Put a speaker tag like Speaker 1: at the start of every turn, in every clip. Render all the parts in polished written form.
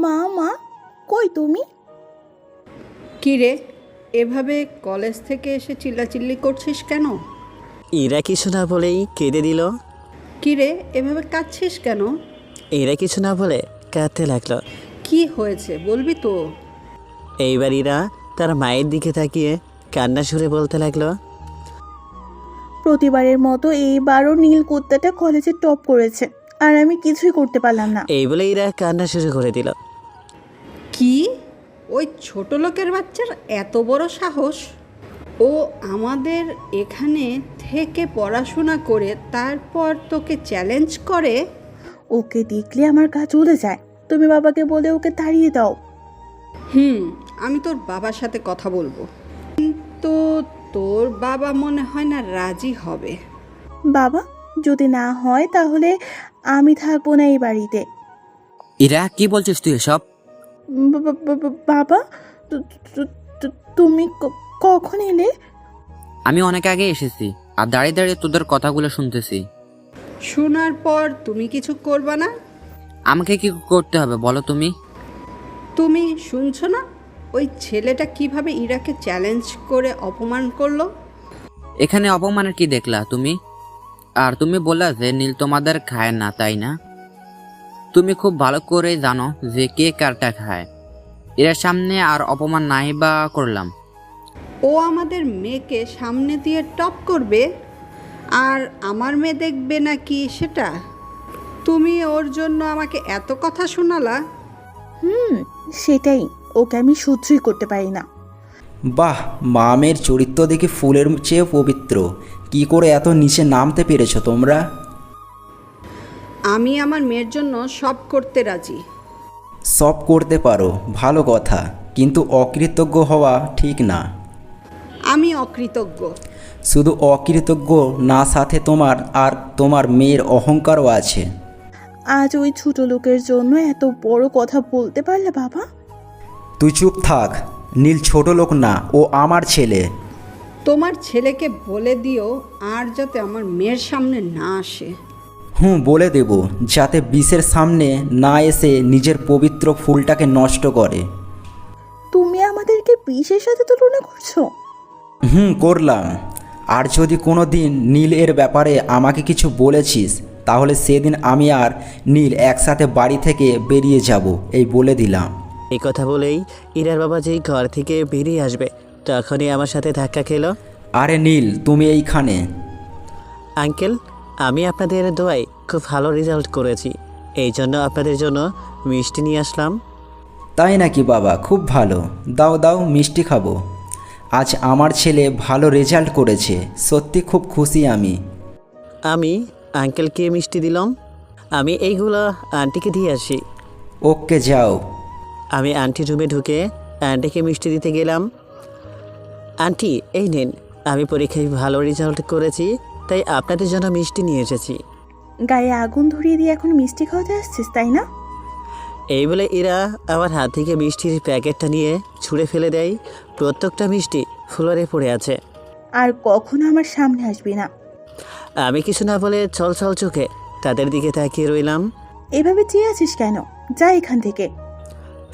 Speaker 1: মা মা কই তুমি?
Speaker 2: কী রে, এভাবে কলেজ থেকে এসে চিল্লাচিল্লি করছিস কেন?
Speaker 3: এরা কিছু না বলেই কেঁদে দিল।
Speaker 2: কী রে, এভাবে কাঁদছিস কেন?
Speaker 3: এরা কিছু না বলে কাঁদতে লাগলো।
Speaker 2: কি হয়েছে বলবি তো?
Speaker 3: এইবার ইরা তার মায়ের দিকে তাকিয়ে কান্না সুরে বলতে লাগলো,
Speaker 1: প্রতিবারের মতো এইবারও নীল কুত্তাটা কলেজে টপ করেছে, আর আমি কিছুই করতে পারলাম না।
Speaker 3: এই বলে ইরা কান্না শুরু করে দিল।
Speaker 2: কি? ওই ছোট লোকের বাচ্চার এত বড় সাহস! ও আমাদের এখানে থেকে পড়াশোনা করে তারপর তোকে চ্যালেঞ্জ করে?
Speaker 1: ওকে দেখলে আমার গা জ্বলে যায়। তুমি বাবাকে বলে ওকে তাড়িয়ে দাও।
Speaker 2: আমি তোর বাবার সাথে কথা বলবো, কিন্তু তোর বাবা মনে হয় না রাজি হবে।
Speaker 1: বাবা যদি না হয় তাহলে আমি থাকবো না এই বাড়িতে।
Speaker 4: ইরা, কি বলছিস তুই এসব?
Speaker 1: বাবা তুমি কখন এলে?
Speaker 4: আমি অনেক আগে এসেছি আর দাঁড়িয়ে দাঁড়িয়ে তোদের কথাগুলো শুনতেছি।
Speaker 2: শোনার পর তুমি কিছু করবা না?
Speaker 4: আমাকে কি করতে হবে বলো তুমি?
Speaker 2: তুমি শুনছো না ওই ছেলেটা কিভাবে ইরাকে চ্যালেঞ্জ করে অপমান করলো?
Speaker 4: এখানে অপমানের কি দেখলা তুমি? আর তুমি বললা যে নীল তোমাদের খায় না, তাই না? তুমি খুব ভালো করে জানো যে কে কারটা খায়। এর সামনে আর অপমান নাই বা করলাম?
Speaker 2: ও আমাদের মেয়েকে সামনে দিয়ে টপ করবে আর আমার মেয়ে দেখবে নাকি সেটা? তুমি ওর জন্য আমাকে এত কথা শোনালা?
Speaker 1: সেটাই, ওকে আমি সহ্যই করতে পারি না।
Speaker 5: বাহ, মামের চরিত্র দেখে ফুলের চেয়ে পবিত্র। কি করে এত নিচে নামতে পেরেছো তোমরা?
Speaker 2: আমি আমার মেয়ের জন্য সব করতে রাজি।
Speaker 5: সব করতে পারো, ভালো কথা, কিন্তু অকৃতজ্ঞ হওয়া ঠিক না।
Speaker 2: আমি অকৃতজ্ঞ?
Speaker 5: শুধু অকৃতজ্ঞ না, সাথে তোমার আর তোমার মেয়ের অহংকারও আছে।
Speaker 1: আজ ওই ছোট লোকের জন্য এত বড় কথা বলতে পারলে বাবা?
Speaker 5: তুই চুপ থাক। নীল ছোট লোক না, ও আমার ছেলে।
Speaker 2: তোমার ছেলেকে বলে দিও আর যাতে আমার মেয়ের সামনে না আসে।
Speaker 5: বলে দেব, যাতে বিষের সামনে না এসে নিজের পবিত্র ফুলটাকে নষ্ট করে।
Speaker 1: তুমি আমাদেরকে বিষের সাথে তুলনা করছো?
Speaker 5: করলাম। আর যদি কোনো দিন নীল এর ব্যাপারে আমাকে কিছু বলেছিস, তাহলে সেদিন আমি আর নীল একসাথে বাড়ি থেকে বেরিয়ে যাব, এই বলে দিলাম।
Speaker 3: এই কথা বলেই ইরার বাবা যেই ঘর থেকে বেরিয়ে আসবে তখনই আমার সাথে ধাক্কা খেলো।
Speaker 5: আরে নীল, তুমি এইখানে?
Speaker 3: আঙ্কেল, আমি আপনাদের দোয়ায় খুব ভালো রেজাল্ট করেছি, এই জন্য আপনাদের জন্য মিষ্টি নিয়ে আসলাম।
Speaker 5: তাই নাকি বাবা, খুব ভালো। দাও দাও, মিষ্টি খাবো। আজ আমার ছেলে ভালো রেজাল্ট করেছে, সত্যি খুব খুশি আমি।
Speaker 3: আমি আঙ্কেলকে মিষ্টি দিলাম। আমি এইগুলো আন্টিকে দিয়ে আসি।
Speaker 5: ওকে, যাও।
Speaker 3: আমি আন্টি রুমে ঢুকে আন্টিকে মিষ্টি দিতে গেলাম। আন্টি, এই নিন, আমি পরীক্ষায় ভালো রেজাল্ট করেছি, তাই আপনাদের জন্য মিষ্টি নিয়ে এসেছি।
Speaker 1: গায়ে আগুন ধরিয়ে দিয়ে এখন মিষ্টি খাওয়াতে আসছিস, তাই না?
Speaker 3: এই বলে এরা আমার হাত থেকে মিষ্টির প্যাকেটটা নিয়ে ছুঁড়ে ফেলে দেয়। প্রত্যেকটা মিষ্টি ফ্লোরে পড়ে আছে।
Speaker 1: আর কখনো আমার সামনে আসবি না।
Speaker 3: আমি কিছু না বলে ছল ছল চোখে তাদের দিকে তাকিয়ে রইলাম।
Speaker 1: এভাবে চেয়ে আছিস কেন? যা এখান থেকে।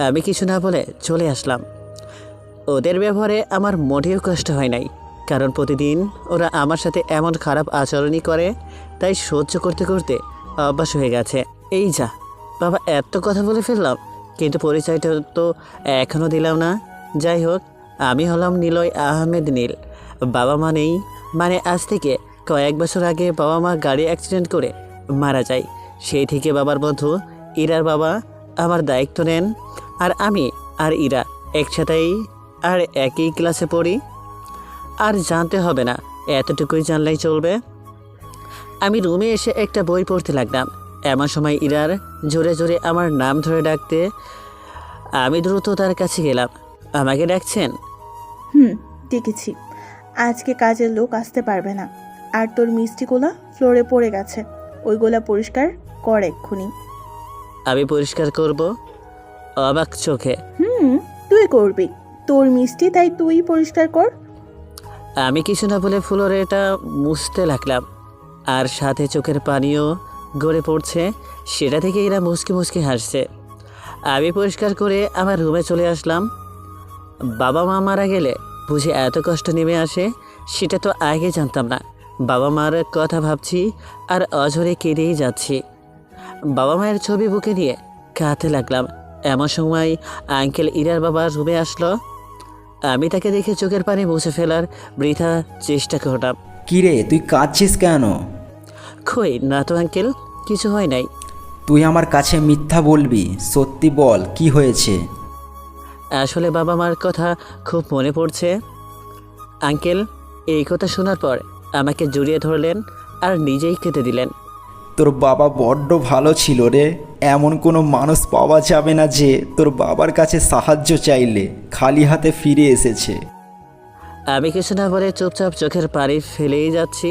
Speaker 3: আমি কিছু না বলে চলে আসলাম। ওদের ব্যবহারে আমার মোটেও কষ্ট হয় নাই, কারণ প্রতিদিন ওরা আমার সাথে এমন খারাপ আচরণই করে, তাই সহ্য করতে করতে অভ্যাস হয়ে গেছে। এই যা বাবা, এত কথা বলে ফেললাম, কিন্তু পরিচয়টা তো এখনও দিলাম না। যাই হোক, আমি হলাম নিলয় আহমেদ নীল। বাবা মা নেই, মানে আজ থেকে কয়েক বছর আগে বাবা মা গাড়ি অ্যাক্সিডেন্ট করে মারা যায়। সেই থেকে বাবার বন্ধু ইরার বাবা আমার দায়িত্ব নেন, আর আমি আর ইরা একসাথেই আর একই ক্লাসে পড়ি। আর জানতে হবে না, এতটুকুই জানলেই চলবে। আমি রুমে এসে একটা বই পড়তে লাগলাম। এমন সময় ইরার জোরে জোরে আমার নাম ধরে ডাকতে আমি দ্রুত তার কাছে গেলাম। আমাকে ডাকছেন?
Speaker 1: দেখেছি। আজকে কাজের লোক আসতে পারবে না, আর তোর মিষ্টিগুলা ফ্লোরে পড়ে গেছে, ওইগুলা পরিষ্কার কর এক্ষুনি।
Speaker 3: আমি পরিষ্কার করব? অবাক চোখে।
Speaker 1: তুই করবি, তোর মিষ্টি, তাই তুই পরিষ্কার কর।
Speaker 3: আমি কিছু না বলে ফ্লোরেটা মুছতে লাগলাম, আর সাথে চোখের পানিও গড়ে পড়ছে। সেটা থেকে এরা মুচকি মুচকি হাসছে। আমি পরিষ্কার করে আমার রুমে চলে আসলাম। বাবা মা মারা গেলে বুঝি এত কষ্ট নেমে আসে, সেটা তো আগে জানতাম না। বাবা মার কথা ভাবছি আর অঝরে কেঁদেই যাচ্ছি। বাবা মায়ের ছবি বুকে নিয়ে কাঁদতে লাগলাম। এমন সময় আঙ্কেল ইরার বাবা রুমে আসলো। আমি তাকে দেখে চোখের পানি মুছে ফেলার বৃথা চেষ্টা করলাম।
Speaker 5: কিরে তুই কাঁদছিস কেন?
Speaker 3: কই না তো আঙ্কেল, কিছু হয় নাই।
Speaker 5: তুই আমার কাছে মিথ্যা বলবি, সত্যি বল কি হয়েছে?
Speaker 3: আসলে বাবা মার কথা খুব মনে পড়ছে। আঙ্কেল এই কথা শোনার পর আমাকে জড়িয়ে ধরলেন আর নিজেই কেঁদে দিলেন।
Speaker 5: তোর বাবা বড্ড ভালো ছিল রে। এমন কোনো মানুষ পাওয়া যাবে না যে তোর বাবার কাছে সাহায্য চাইলে খালি হাতে ফিরে এসেছে।
Speaker 3: আমি কিছু না বলে চুপচাপ চোখের পানি ফেলেই যাচ্ছি।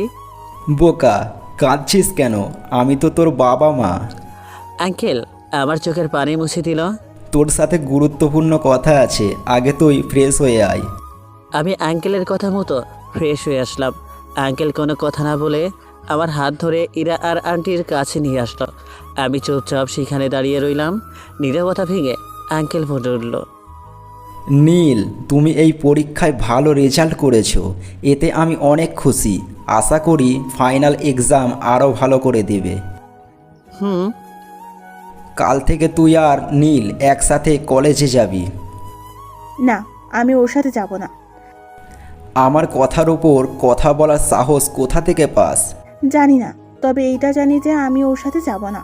Speaker 5: বোকা, কাঁদছিস কেন? আমি তো তোর বাবা মা।
Speaker 3: আঙ্কেল আমার চোখের পানি মুছে দিল।
Speaker 5: তোর সাথে গুরুত্বপূর্ণ কথা আছে, আগে তুই ফ্রেশ হয়ে আয়।
Speaker 3: আমি আঙ্কেলের কথা মতো ফ্রেশ হয়ে আসলাম। আঙ্কেল কোনো কথা না বলে আমার হাত ধরে ইরা আর আন্টির কাছে নিয়ে আসলো। আমি চুপচাপ সেখানে দাঁড়িয়ে রইলাম। নীরবতা ভেঙে আঙ্কেল বলে উঠল,
Speaker 5: নীল, তুমি এই পরীক্ষায় ভালো রেজাল্ট করেছো, এতে আমি অনেক খুশি। আশা করি ফাইনাল এক্সাম আরও ভালো করে দেবে।
Speaker 3: হুম।
Speaker 5: কাল থেকে তুই আর নীল একসাথে কলেজে যাবি।
Speaker 1: না, আমি ওর সাথে যাব না।
Speaker 5: আমার কথার উপর কথা বলার সাহস কোথা থেকে পাস?
Speaker 1: জানি না, তবে এইটা জানি যে আমি ওর সাথে যাব না।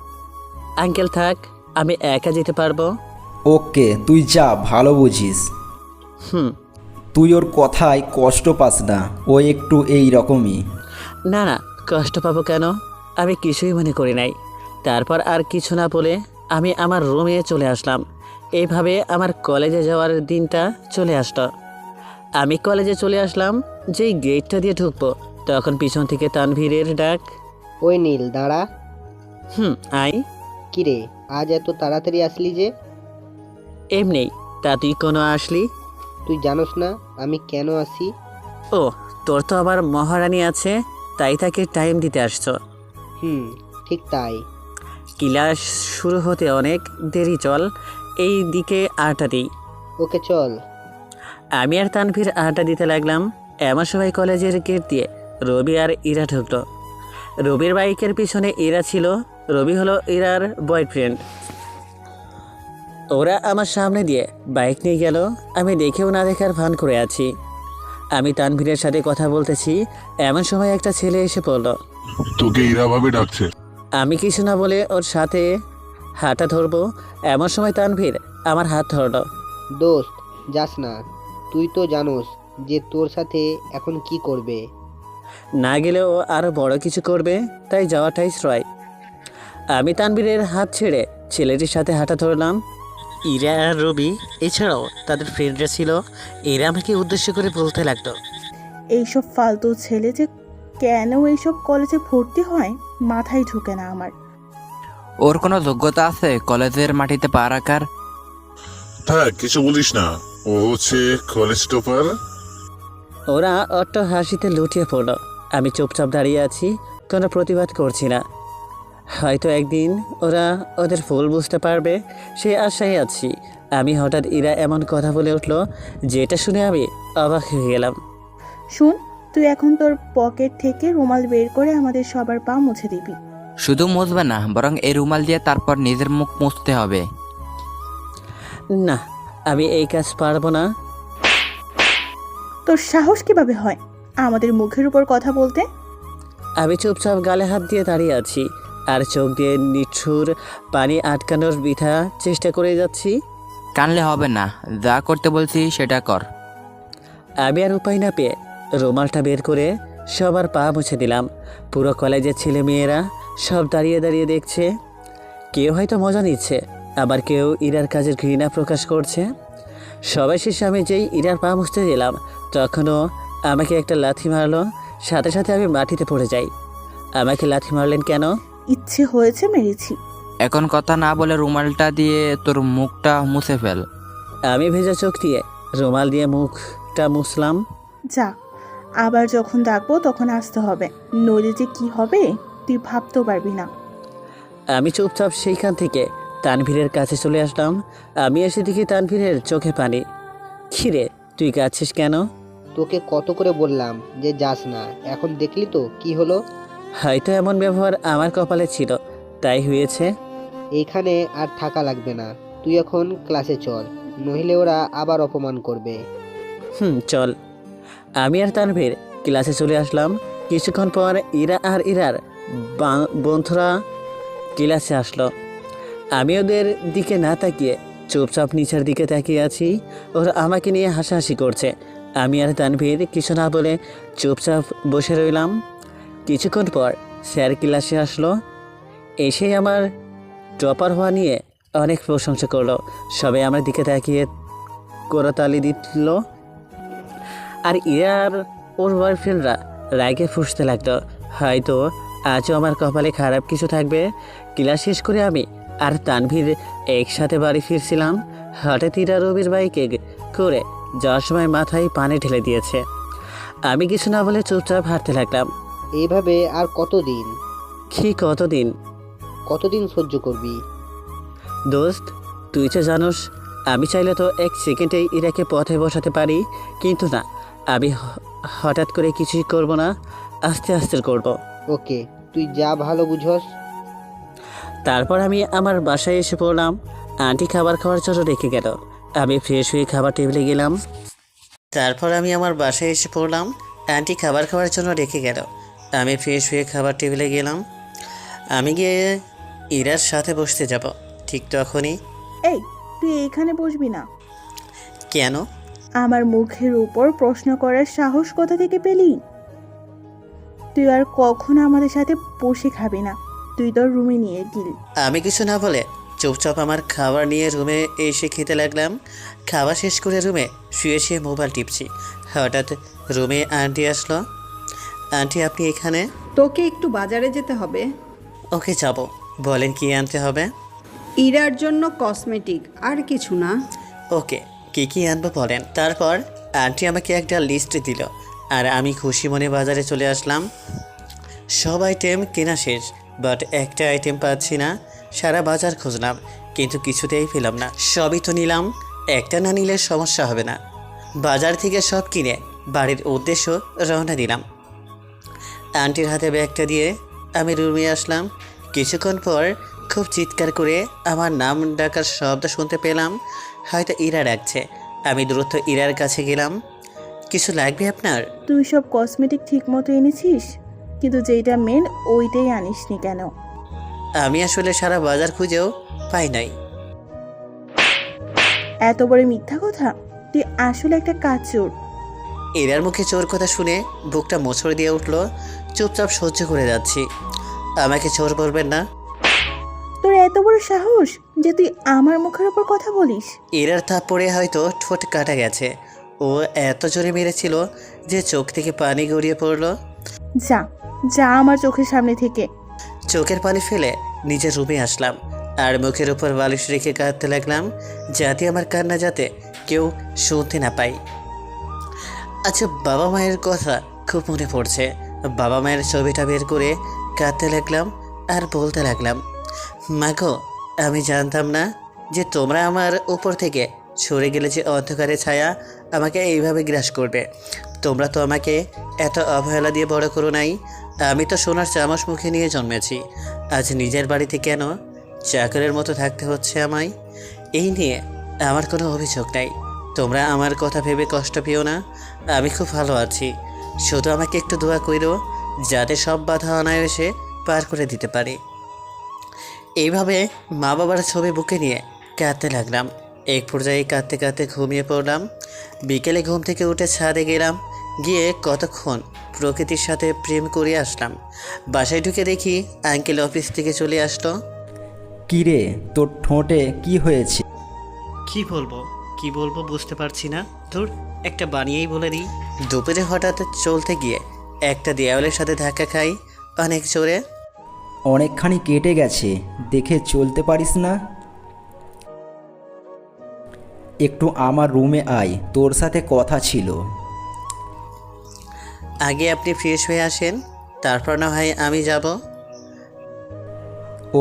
Speaker 3: আঙ্কেল থাক, আমি একা যেতে পারবো।
Speaker 5: ওকে, তুই যা, ভালো বুঝিস।
Speaker 3: হুম।
Speaker 5: তুই ওর কথায় কষ্ট পাস না, ও একটু এই রকমই।
Speaker 3: না না, কষ্ট পাবো কেন? আমি কিছুই মনে করি নাই। তারপর আর কিছু না বলে আমি আমার রুমে চলে আসলাম। এইভাবে আমার কলেজে যাওয়ার দিনটা চলে আসলো। আমি কলেজে চলে আসলাম, যেই গেটটা দিয়ে ঢুকবো তখন পিছন থেকে তানভীরের ডাক।
Speaker 6: ওই নীল, দাঁড়া।
Speaker 3: আই।
Speaker 6: কিরে, আজ এত তাড়াতাড়ি আসলি যে?
Speaker 3: এমনি, তা তুই কোনো আসলি?
Speaker 6: তুই জানোস না আমি কেন আসি?
Speaker 3: ও, তোর তো আবার মহারানী আছে, তাই তাকে টাইম দিতে আসছো।
Speaker 6: ঠিক তাই।
Speaker 3: ক্লাস শুরু হতে অনেক দেরি, চল এই দিকে আড্ডা দিই।
Speaker 6: ওকে চল।
Speaker 3: আমি আর তানভীর আড্ডা দিতে লাগলাম। এমন সময় কলেজের গেট দিয়ে রবি আর ইরা ঢুকলো। রবির বাইকের পিছনে ইরা ছিল। রবি হলো ইরার বয়ফ্রেন্ড। ওরা আমার সামনে দিয়ে বাইক নিয়ে গেল। আমি দেখেও না দেখার ভান করে আছি। আমি তানভীরের সাথে কথা বলতেছি, এমন সময় একটা ছেলে এসে পড়ল।
Speaker 7: তোকে ইরাভাবে ডাকছে।
Speaker 3: আমি কিছু না বলে ওর সাথে হাঁটা ধরবো, এমন সময় তানভীর আমার হাত ধরলো।
Speaker 6: দোস্ত, যাস না। তুই তো জানোস যে তোর সাথে এখন কি করবে।
Speaker 3: না গেলে ও আরও বড় কিছু করবে, তাই যাওয়াটাই শ্রয়। আমি তানভীরের হাত ছেড়ে ছেলেটির সাথে হাঁটা ধরলাম। ইরা আর রবি এছাড়াও তাদের ফ্রেন্ডরা ছিল। এরা আমাকে উদ্দেশ্য করে বলতে লাগলো,
Speaker 1: এইসব ফালতু ছেলে যে কেন এইসব কলেজে ভর্তি হয় মাথায় ঢুকে না আমার।
Speaker 4: ওর কোনো যোগ্যতা আছে কলেজের মাটিতে পা রাখার?
Speaker 7: থাক, কিছু বলিস না, ও হচ্ছে কলেজ টপার।
Speaker 3: ওরা অট্ট হাসিতে লুটিয়ে পড়ল। আমি চুপচাপ দাঁড়িয়ে আছি, কোনো প্রতিবাদ করছি না। হয়তো একদিন ওরা ওদের ভুল বুঝতে পারবে, সে আশায় আছি। আমি হঠাৎ ইরা এমন কথা বলে উঠলো, যেটা শুনে আমি অবাক হয়ে গেলাম।
Speaker 1: শুন, তুই এখন তোর পকেট থেকে রুমাল বের করে আমাদের সবার পা মুছে দিবি।
Speaker 4: শুধু মুছবে না, বরং এই রুমাল দিয়ে তারপর নিজের মুখ মুছতে হবে।
Speaker 3: না, আমি এই কাজ পারবো না।
Speaker 1: তোর সাহস কিভাবে হয় আমাদের মুখের উপর কথা বলতে?
Speaker 3: আমি চুপচাপ গালে হাত দিয়ে দাঁড়িয়ে আছি আর চোখ দিয়ে নিঠুর পানি আটকানোর বৃথা চেষ্টা করে যাচ্ছি।
Speaker 4: কানলে হবে না, যা করতে বলছি সেটা কর।
Speaker 3: আমি আর উপায় না পেয়ে রুমালটা বের করে সবার পা মুছে দিলাম। পুরো কলেজের ছেলে মেয়েরা সব দাঁড়িয়ে দাঁড়িয়ে দেখছে। কেউ হয়তো মজা নিচ্ছে, আবার কেউ ইরার কাজের ঘৃণা প্রকাশ করছে। সবাই শেষে আমি যেই ইরার পা মুছতে দিলাম, তখনও আমাকে একটা লাথি মারলো। সাথে সাথে আমি মাটিতে পড়ে যাই। আমাকে লাথি মারলেন কেন?
Speaker 1: ইচ্ছে হয়েছে, মেরেছি।
Speaker 4: এখন কথা না বলে রুমালটা দিয়ে তোর মুখটা মুছে ফেল।
Speaker 3: আমি ভেজা চোখ দিয়ে রুমাল দিয়ে মুখটা মুছলাম।
Speaker 1: যা, আবার যখন ডাকবো তখন আসতে হবে, নইলে যে কি হবে তুই ভাবতেও পারবি না।
Speaker 3: আমি চুপচাপ সেইখান থেকে তানভীরের কাছে চলে আসলাম। আমি এসে দেখি তানভীরের চোখে পানি। খিরে, তুই কাঁদছিস কেন?
Speaker 6: তোকে কত করে বললাম যে যাস না, এখন দেখলি তো কি হলো।
Speaker 3: হয়তো এমন ব্যবহার আমার কপালে ছিল, তাই হয়েছে।
Speaker 6: এইখানে আর থাকা লাগবে না, তুই এখন ক্লাসে চল, নইলে ওরা আবার অপমান করবে।
Speaker 3: চল। আমি আর তানভীর ক্লাসে চলে আসলাম। কিছুক্ষণ পর ইরা আর ইরার বন্ধুরা ক্লাসে আসলো। আমি ওদের দিকে না তাকিয়ে চুপচাপ নিচের দিকে তাকিয়ে আছি। ওরা আমাকে নিয়ে হাসাহাসি করছে। আমি আর তানভীর কিছু না বলে চুপচাপ বসে রইলাম। কিছুক্ষণ পর স্যার ক্লাসে আসলো। এসে আমার টপার হওয়া নিয়ে অনেক প্রশংসা করলো। সবাই আমার দিকে তাকিয়ে করতালি দিল। আর ইয়ার ওর বয়ফ্রেন্ডরা রাগে ফুঁসতে লাগলো। হয়তো আজও আমার কপালে খারাপ কিছু থাকবে। ক্লাস শেষ করে আমি আর তানভীর একসাথে বাড়ি ফিরছিলাম। হঠাৎ ইরা রবির বাইকে করে যাওয়ার সময় মাথায় পানি ঢেলে দিয়েছে। আমি কিছু না বলে চুপচাপ হাঁটতে লাগলাম।
Speaker 6: এইভাবে আর কতদিন
Speaker 3: কতদিন
Speaker 6: সহ্য করবি?
Speaker 3: দোস্ত, তুই তো জানোস আমি চাইলে তো এক সেকেন্ডেই ইরাকে পথে বসাতে পারি, কিন্তু না, আমি হঠাৎ করে কিছুই করব না, আস্তে আস্তে করব।
Speaker 6: ওকে, তুই যা ভালো বুঝস।
Speaker 3: তারপর আমি আমার বাসায় এসে পড়লাম। আন্টি খাবার খাওয়ার জন্য রেখে গেল। আমি ফ্রেশ হয়ে খাবার টেবিলে গেলাম। আমি গিয়ে ইরার সাথে বসতে যাব। ঠিক তখনই,
Speaker 1: এই, তুই এইখানে বসবি না।
Speaker 3: কেন?
Speaker 1: আমার মুখের উপর প্রশ্ন করার সাহস কোথা থেকে পেলি? তুই আর কখনো আমাদের সাথে বসে খাবি না, তুই তোর রুমে নিয়ে গিল।
Speaker 3: আমি কিছু না বলে চুপচাপ আমার খাবার নিয়ে রুমে এসে খেতে লাগলাম। খাওয়া শেষ করে রুমে শুয়ে শুয়ে মোবাইল টিপছি। হঠাৎ রুমে আন্টি আসলো। আন্টি, আপনি এখানে?
Speaker 2: তোকে একটু বাজারে যেতে হবে।
Speaker 3: ওকে, যাব। বলেন কি আনতে হবে?
Speaker 2: ইরার জন্য কসমেটিক, আর কিছু না।
Speaker 3: ওকে, কি আনবো বলেন। তারপর আন্টি আমাকে একটা লিস্ট দিল আর আমি খুশি মনে বাজারে চলে আসলাম। সব আইটেম কেনা শেষ, বাট একটা আইটেম পাচ্ছি না। সারা বাজার খুঁজলাম, কিন্তু কিছুতেই পেলাম না। সবই তো নিলাম, একটা না নিলে সমস্যা হবে না। বাজার থেকে সব কিনে বাড়ির উদ্দেশ্য রওনা দিলাম। আন্টির হাতে ব্যাগটা দিয়ে আমি রুমে আসলাম। কিছুক্ষণ পর খুব চিৎকার করে আমার নাম ডাকার শব্দ শুনতে পেলাম। হয়তো ইরা ডাকছে। আমি দ্রুত ইরার কাছে গেলাম। কিছু লাগবে আপনার?
Speaker 1: তুই সব কসমেটিক ঠিক মতো এনেছিস, কিন্তু যেটা মেন ওইটাই আনিসনি কেন?
Speaker 3: আমি আসলে সারা বাজার খুঁজেও পাই নাই।
Speaker 1: এত বড় মিথ্যা কথা! তুই আসলে একটা কাচুর।
Speaker 3: ইরার মুখে চোর কথা শুনে বুকটা মোচড় দিয়ে উঠল। চুপচাপ সহ্য করে যাচ্ছি। আমাকে চোর বলবেন না।
Speaker 1: তোর এত বড় সাহস যে তুই আমার মুখের উপর কথা বলিস!
Speaker 3: ইরার থাপ্পড়ে হয়তো ঠোঁট কাটা গেছে। ও এত জোরে মেরেছিল যে চোখ থেকে পানি গড়িয়ে পড়ল।
Speaker 1: যা যা আমার চোখের সামনে থেকে।
Speaker 3: চোখের পানি ফেলে নিজের রুমে আসলাম আর মুখের উপর বালিশ রেখে কাঁদতে লাগলাম, যাতে আমার কান্না যাতে কেউ শুনতে না পাই। আচ্ছা, বাবা মায়ের কথা খুব মনে পড়ছে। বাবা মায়ের ছবিটা বের করে কাঁদতে লাগলাম আর বলতে লাগলাম, মাগো, আমি জানতাম না যে তোমরা আমার উপর থেকে সরে গেলে যে অন্ধকারের ছায়া আমাকে এইভাবে গ্রাস করবে। তোমরা তো আমাকে এত অবহেলা দিয়ে বড় করো নাই। আমি তো সোনার চামচ মুখে নিয়ে জন্মেছি। আজ নিজের বাড়িতে কেন চাকরের মতো থাকতে হচ্ছে আমায়? এই নিয়ে আমার কোনো অভিযোগ নাই। তোমরা আমার কথা ভেবে কষ্ট পেও না। আমি খুব ভালো আছি। শুধু আমাকে একটু দোয়া করো, যাতে সব বাধা অনায়াসে পার করে দিতে পারি। এইভাবে মা বাবার ছবি বুকে নিয়ে কাঁদতে লাগলাম। এক পর্যায়ে কাঁদতে কাঁদতে ঘুমিয়ে পড়লাম। বিকেলে ঘুম থেকে উঠে ছাদে গেলাম। গিয়ে কতক্ষণ প্রকৃতির সাথে প্রেম করে আসলাম। বাসায় ঢুকে দেখি আঙ্কেল অফিস থেকে চলে আসলো।
Speaker 5: কি রে, তোর ঠোঁটে কি হয়েছে?
Speaker 3: কি বলবো বুঝতে পারছি না। ধুর, একটা বানিয়েই বলে দিই। দুপুরে হঠাৎ চলতে গিয়ে একটা দেয়ালের সাথে ধাক্কা খাই অনেক জোরে।
Speaker 5: অনেকখানি কেটে গেছে, দেখে চলতে পারিস না? একটু আমার রুমে আয়, তোর সাথে কথা ছিল।
Speaker 3: আগে আপনি ফ্রেশ হয়ে আসেন, তারপর না হয় আমি যাব।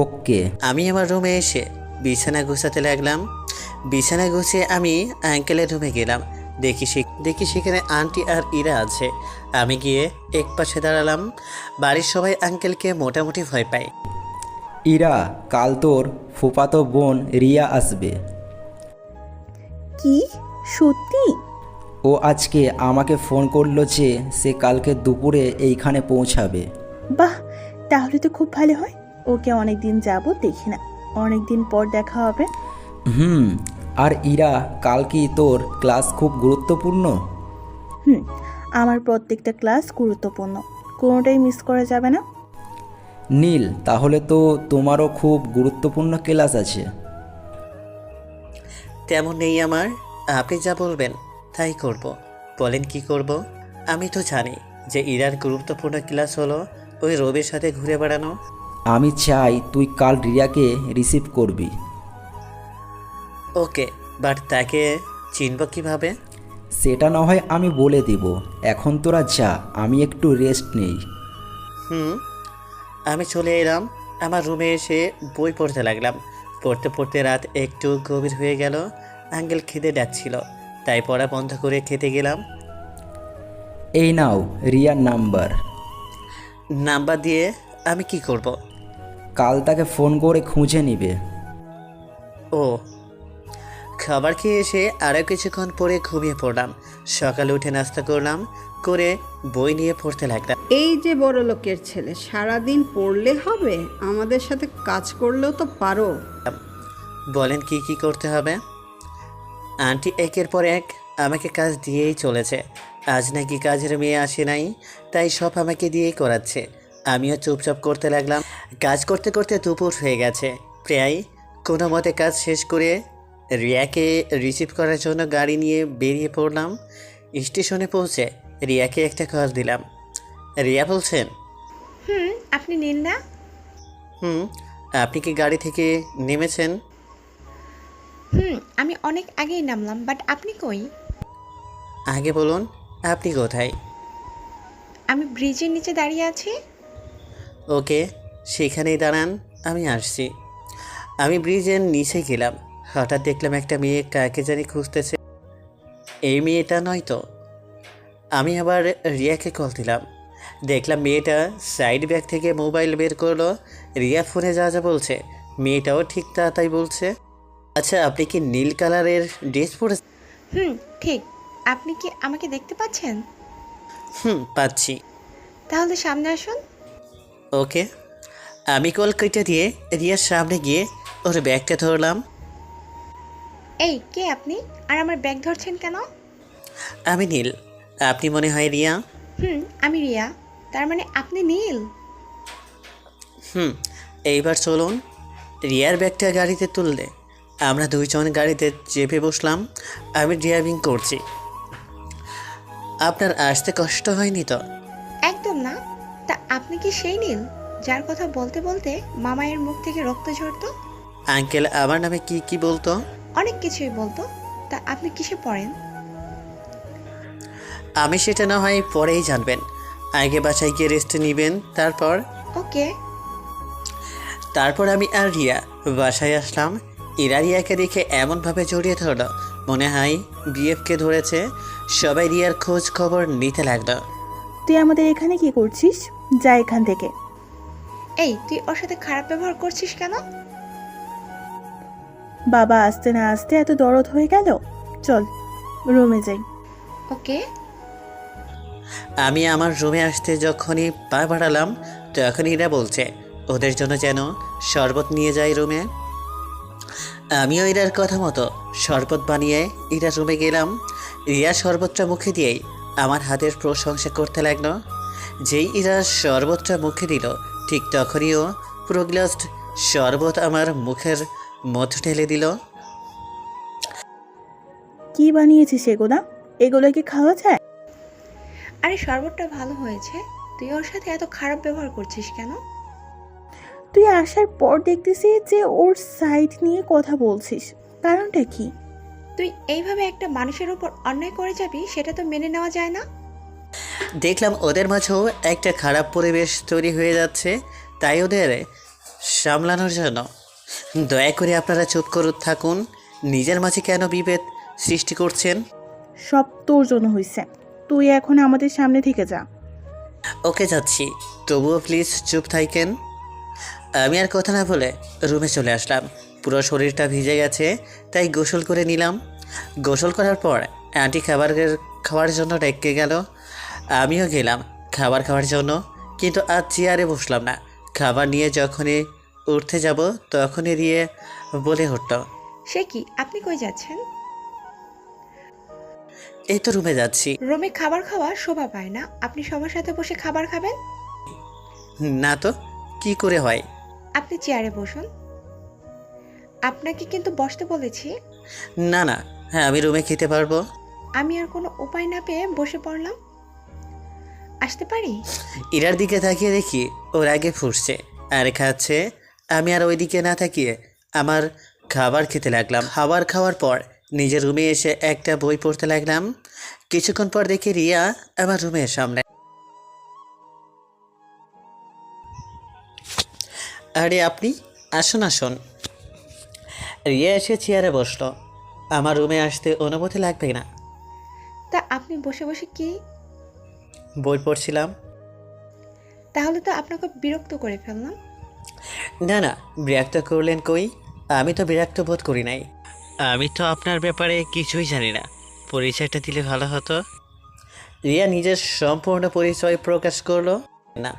Speaker 5: ওকে।
Speaker 3: আমি আমার রুমে এসে বিছানা গুছাতে লাগলাম। বিছানা গুছিয়ে আমি আঙ্কেলের রুমে গেলাম। দেখি সেখানে আন্টি আর ইরা আছে। আমি গিয়ে এক পাশে দাঁড়ালাম। বাড়ির সবাই আঙ্কেলকে মোটামুটি ভয় পায়।
Speaker 5: ইরা, কাল তোর ফুফাতো বোন রিয়া আসবে।
Speaker 1: কি সত্যি?
Speaker 5: ও আজকে আমাকে ফোন করলো যে সে কালকে দুপুরে এইখানে পৌঁছাবে।
Speaker 1: বাহ, তাহলে তো খুব ভালো হয়। ওকে অনেক দিন যাবত দেখি না, অনেক দিন পর দেখা হবে।
Speaker 5: আর ইরা, কাল কি তোর ক্লাস খুব গুরুত্বপূর্ণ?
Speaker 1: আমার প্রত্যেকটা ক্লাস গুরুত্বপূর্ণ, কোনোটাই মিস করা যাবে না।
Speaker 5: নীল, তাহলে তো তোমারও খুব গুরুত্বপূর্ণ ক্লাস আছে।
Speaker 3: তেমন নেই আমার, আপনি যা বলবেন তাই করব। বলেন কি করব? আমি তো জানি যে ইরার গুরুত্বপূর্ণ ক্লাস হলো ওই রবির সাথে ঘুরে বেড়ানো।
Speaker 5: আমি চাই তুই কাল রিয়াকে রিসিভ করবি।
Speaker 3: ওকে, বাট তাকে চিনব কিভাবে?
Speaker 5: সেটা না হয় আমি বলে দিব, এখন তোরা যা, আমি একটু রেস্ট নেই।
Speaker 3: আমি চলে এলাম। আমার রুমে এসে বই পড়তে লাগলাম। পড়তে পড়তে রাত একটু গভীর হয়ে গেল। আঙ্কেল খেতে ডাকছিল, তাই পড়া বন্ধ করে খেতে গেলাম।
Speaker 5: এই নাও রিয়ার
Speaker 3: নাম্বার দিয়ে আমি কি করব?
Speaker 5: কাল তাকে ফোন করে খুঁজে নিবে।
Speaker 3: ও, খাবার খেয়ে এসে আরও কিছুক্ষণ পরে ঘুমিয়ে পড়লাম। সকালে উঠে নাস্তা করলাম, করে বই নিয়ে পড়তে লাগলাম।
Speaker 2: এই যে বড় লোকের ছেলে, সারাদিন পড়লে হবে? আমাদের সাথে কাজ করলেও তো পারো।
Speaker 3: বলেন কি কি করতে হবে? আন্টি একের পর এক আমাকে কাজ দিয়েই চলেছে। আজ নাকি কাজের মেয়ে আসে নাই, তাই সব আমাকে দিয়েই করাচ্ছে। আমিও চুপচাপ করতে লাগলাম। কাজ করতে করতে দুপুর হয়ে গেছে প্রায়। কোনো মতে কাজ শেষ করে রিয়াকে রিসিভ করার জন্য গাড়ি নিয়ে বেরিয়ে পড়লাম। স্টেশনে পৌঁছে রিয়াকে একটা কল দিলাম। রিয়া বলছেন?
Speaker 8: আপনি নীল না?
Speaker 3: আপনি কি গাড়ি থেকে নেমেছেন?
Speaker 8: আমি অনেক আগেই নামলাম, বাট আপনি কই?
Speaker 3: আগে বলুন, আপনি কোথায়?
Speaker 8: আমি ব্রিজের নিচে দাঁড়িয়ে আছি।
Speaker 3: ওকে, সেখানেই দাঁড়ান, আমি আসছি। আমি ব্রিজের নিচে গেলাম। হঠাৎ দেখলাম একটা মেয়ে কাকে জানি খুঁজতেছে। এই মেয়েটা নয় তো? আমি আবার রিয়াকে কল দিলাম। দেখলাম মেয়েটা সাইড ব্যাগ থেকে মোবাইল বের করলো। রিয়া ফোনে যা যা বলছে মেয়েটাও ঠিক তাই বলছে। আচ্ছা, আপনি কি নীল কালারের ড্রেস পরেছেন?
Speaker 8: ঠিক। আপনি কি আমাকে দেখতে পাচ্ছেন?
Speaker 3: পাচ্ছি।
Speaker 8: তাহলে সামনে আসুন।
Speaker 3: ওকে। আমি কল কেটে দিয়ে রিয়ার সামনে গিয়ে ওর ব্যাগটা ধরলাম।
Speaker 8: এই, কে আপনি? আর আমার ব্যাগ ধরছেন কেন?
Speaker 3: আমি নীল, আপনি মনে হয় রিয়া।
Speaker 8: আমি রিয়া। তার মানে আপনি নীল?
Speaker 3: এইবার চলুন। রিয়ার ব্যাগটা গাড়িতে তুললে আমরা দুইজন গাড়িতে চেপে বসলাম। আমি ড্রাইভিং করছি। আপনার আসতে কষ্ট হয়নি তো?
Speaker 8: একদম না। তা আপনি কি সেই নীল যার কথা বলতে বলতে মামায়ের মুখ থেকে রক্ত ঝরতো?
Speaker 3: আঙ্কেল আমার নামে কি কি বলতো?
Speaker 8: অনেক কিছুই বলতো। তা আপনি কিসে পড়েন?
Speaker 3: আমি সেটা না হয় পরেই জানবেন। আগে বাসায় গিয়ে রেস্ট নেবেন,
Speaker 8: ওকে।
Speaker 3: তারপর আমি আর রিয়া বাসায় আসলাম। ইরা রিয়াকে দেখে এমনভাবে জড়িয়ে ধরল মনে হয় বিএফকে ধরেছে। সবাই রিয়ার খোঁজ খবর নিতে লাগলো।
Speaker 1: তুই আমাদের এখানে কি করছিস? যা এখান থেকে।
Speaker 8: এই, তুই ওর সাথে খারাপ ব্যবহার করছিস কেন?
Speaker 1: বাবা আসতে না আসতে এত দরদ হয়ে গেল। চল রুমে যাই।
Speaker 8: ওকে।
Speaker 3: আমি আমার রুমে আসতে যখনই পা বাড়ালাম তখন ইরা বলছে ওদের জন্য যেন শরবত নিয়ে যাই রুমে। আমিও ইরার কথা মতো শরবত বানিয়ে ইরার রুমে গেলাম। রিয়া শরবতটা মুখে দিয়েই আমার হাতের প্রশংসা করতে লাগলো। যেই ইরা শরবতটা মুখে দিল ঠিক তখনইও পুরো গ্লাস শরবত আমার মুখের মধ্যে ঢেলে দিল।
Speaker 1: কি বানিয়েছিস এগুলা? এগুলো কি খাওয়া যায়?
Speaker 8: আরে শরবতটা ভালো হয়েছে, তুই ওর সাথে এত খারাপ ব্যবহার করছিস কেন?
Speaker 1: তুই আসার পর দেখতেছি যে ওর সাইড নিয়ে কথা বলছিস, কারণটা কি?
Speaker 8: তুই এইভাবে একটা মানুষের উপর অন্যায় করে যাবি, সেটা তো মেনে নেওয়া যায় না।
Speaker 3: দেখলাম ওদের মাঝেও একটা খারাপ পরিবেশ তৈরি হয়ে যাচ্ছে, তাই ওদের সামলানোর জন্য দয়া করে আপনারা চুপ করে থাকুন। নিজের মাঝে কেন বিভেদ সৃষ্টি করছেন?
Speaker 1: সব তোর জন্য হয়েছে। তুই এখন আমাদের সামনে থেকে যা।
Speaker 3: ওকে যাচ্ছি, তবুও প্লিজ চুপ থাকেন। আমি আর কথা না বলে রুমে চলে আসলাম। পুরো শরীরটা ভিজে গেছে, তাই গোসল করে নিলাম। গোসল করার পর আন্টি খাওয়ার জন্য ডেকে গেল। আমিও গেলাম খাবার খাওয়ার জন্য, কিন্তু আজ চেয়ারে বসলাম না। খাবার নিয়ে যখনই উঠতে যাব তখনই রিয়ে বলে উঠল,
Speaker 8: সে কি, আপনি কই যাচ্ছেন?
Speaker 3: এই তো রুমে যাচ্ছি।
Speaker 8: রুমে খাবার খাওয়া শোভা পায় না। আপনি সবার সাথে বসে খাবার খাবেন?
Speaker 3: না তো, কি করে হয়?
Speaker 8: আপনি চেয়ারে বসুন। আপনাকে কিন্তু বসতে বলেছি।
Speaker 3: না না, হ্যাঁ আমি রুমে খেতে পারবো।
Speaker 8: আমি আর কোনো উপায় না পেয়ে বসে পড়লাম। আসতে পারি?
Speaker 3: ইরার দিকে তাকিয়ে দেখি ওর আগে ফুসছে আর খাচ্ছে। আমি আর ওই দিকে না তাকিয়ে আমার খাবার খেতে লাগলাম। খাবার খাওয়ার পর নিজের রুমে এসে একটা বই পড়তে লাগলাম। কিছুক্ষণ পর দেখি রিয়া আমার রুমের সামনে। আরে আপনি আসুন আসুন। রিয়া এসে চেয়ারে বসলো। আমার রুমে আসতে অনুমতি লাগবে না।
Speaker 8: তা আপনি বসে বসে কি?
Speaker 3: বই পড়ছিলাম।
Speaker 8: তাহলে তো আপনাকে বিরক্ত করে ফেললাম।
Speaker 3: না না, বিরক্ত করলেন কই? আমি তো বিরক্ত বোধ করি নাই। আমি তো আপনার ব্যাপারে কিছুই জানি না, পরিচয়টা দিলে ভালো হতো। রিয়া নিজের সম্পূর্ণ পরিচয় প্রকাশ করলো না।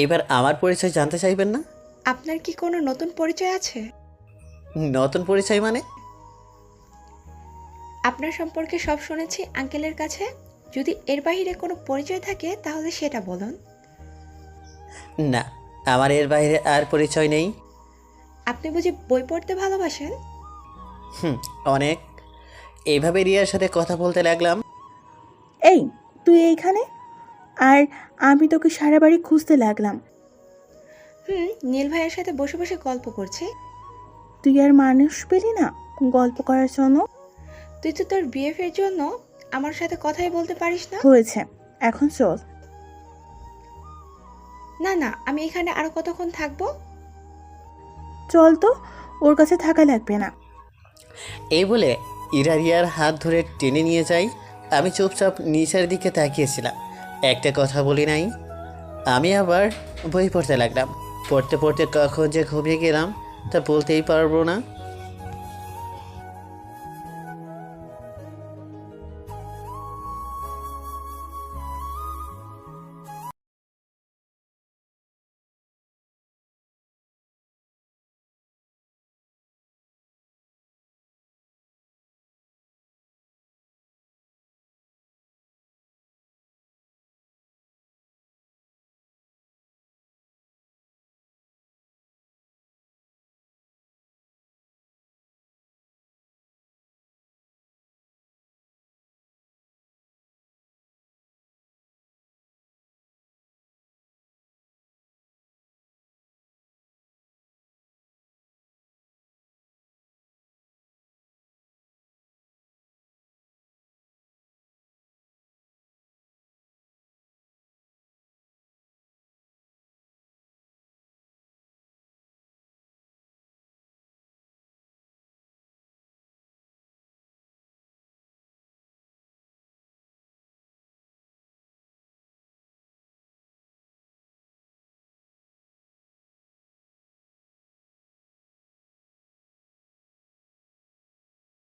Speaker 3: এইবার আমার পরিচয় জানতে চাইবেন না?
Speaker 8: আপনার কি কোনো নতুন পরিচয় আছে?
Speaker 3: নতুন পরিচয় মানে?
Speaker 8: আপনার সম্পর্কে সব শুনেছি আঙ্কেলের কাছে। যদি এর বাইরে কোনো পরিচয় থাকে তাহলে সেটা বলুন।
Speaker 3: না, আমার এর বাইরে আর পরিচয় নেই।
Speaker 8: আপনি বুঝি বই পড়তে ভালোবাসেন?
Speaker 3: অনেক। এইভাবে রিয়ার সাথে কথা বলতে লাগলাম।
Speaker 1: এই, তুই এইখানে? আর আমি তোকে সারা বাড়ি খুঁজতে লাগলাম।
Speaker 8: নীল ভাইয়ের সাথে বসে বসে গল্প করছি।
Speaker 1: তুই আর মানুষ পেলি না গল্প করার জন্য?
Speaker 8: তুই তো তোর বিএফের জন্য আমার সাথে কথাই বলতে পারিস না।
Speaker 1: হয়েছে, এখন চল।
Speaker 8: না না, আমি এখানে আরো কতক্ষণ থাকবো?
Speaker 1: চল তো, ওর কাছে থাকা লাগবে না।
Speaker 3: এই বলে ইরা রিয়ার হাত ধরে টেনে নিয়ে যাই। আমি চুপচাপ নিচের দিকে তাকিয়েছিলাম, একটা কথা বলি নাই। আমি আবার বই পড়তে লাগলাম। পড়তে পড়তে কখন যে ঘুমিয়ে গেলাম তা বলতেই পারবো না।